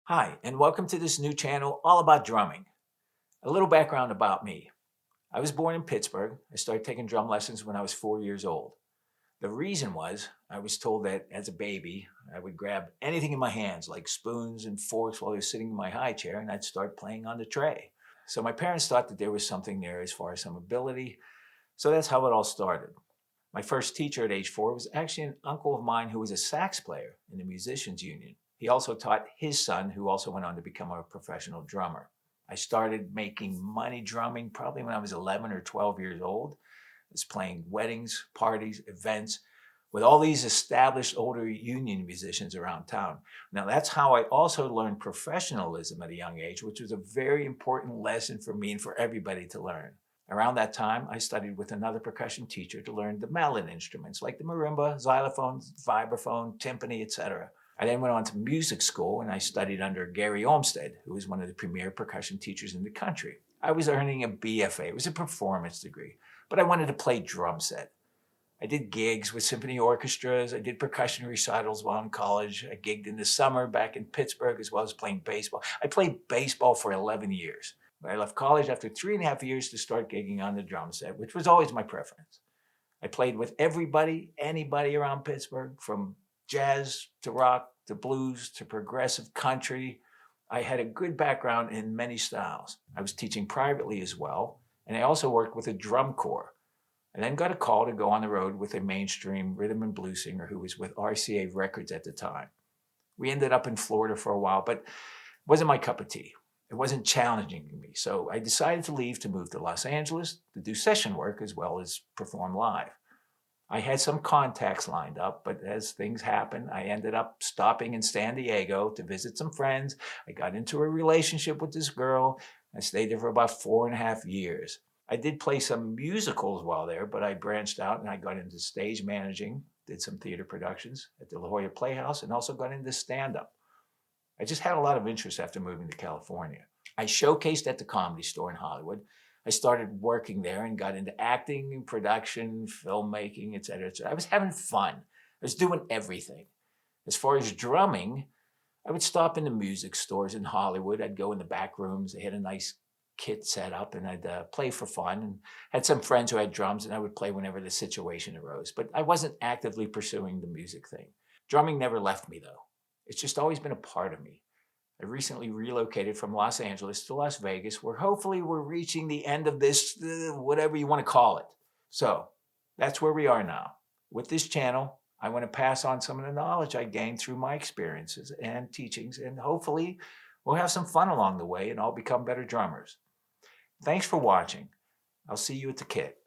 Hi, and welcome to this new channel all about drumming. A little background about me. I was born in Pittsburgh. I started taking drum lessons when I was 4 years old. The reason was I was told that as a baby, I would grab anything in my hands, like spoons and forks, while I was sitting in my high chair, and I'd start playing on the tray. So my parents thought that there was something there as far as some ability. So that's how it all started. My first teacher at age 4 was actually an uncle of mine who was a sax player in the Musicians Union. He also taught his son, who also went on to become a professional drummer. I started making money drumming probably when I was 11 or 12 years old. I was playing weddings, parties, events with all these established older union musicians around town. Now, that's how I also learned professionalism at a young age, which was a very important lesson for me and for everybody to learn. Around that time, I studied with another percussion teacher to learn the mallet instruments like the marimba, xylophone, vibraphone, timpani, etc. I then went on to music school and I studied under Gary Olmsted, who was one of the premier percussion teachers in the country. I was earning a BFA, it was a performance degree, but I wanted to play drum set. I did gigs with symphony orchestras. I did percussion recitals while in college. I gigged in the summer back in Pittsburgh as well as playing baseball. I played baseball for 11 years. I left college after 3.5 years to start gigging on the drum set, which was always my preference. I played with everybody, anybody around Pittsburgh, from jazz to rock to blues to progressive country. I had a good background in many styles. I was teaching privately as well, and I also worked with a drum corps. I then got a call to go on the road with a mainstream rhythm and blues singer who was with RCA Records at the time. We ended up in Florida for a while, but it wasn't my cup of tea. It wasn't challenging to me. So I decided to leave to move to Los Angeles to do session work as well as perform live. I had some contacts lined up, but as things happen, I ended up stopping in San Diego to visit some friends. I got into a relationship with this girl. I stayed there for about 4.5 years. I did play some musicals while there, but I branched out and I got into stage managing, did some theater productions at the La Jolla Playhouse, and also got into stand up. I just had a lot of interest after moving to California. I showcased at the Comedy Store in Hollywood. I started working there and got into acting, production, filmmaking, et cetera, et cetera. I was having fun. I was doing everything. As far as drumming, I would stop in the music stores in Hollywood. I'd go in the back rooms. They had a nice kit set up, and I'd play for fun. And had some friends who had drums, and I would play whenever the situation arose. But I wasn't actively pursuing the music thing. Drumming never left me, though. It's just always been a part of me. I recently relocated from Los Angeles to Las Vegas, where hopefully we're reaching the end of this, whatever you want to call it. So that's where we are now. With this channel, I want to pass on some of the knowledge I gained through my experiences and teachings, and hopefully we'll have some fun along the way and all become better drummers. Thanks for watching. I'll see you at the kit.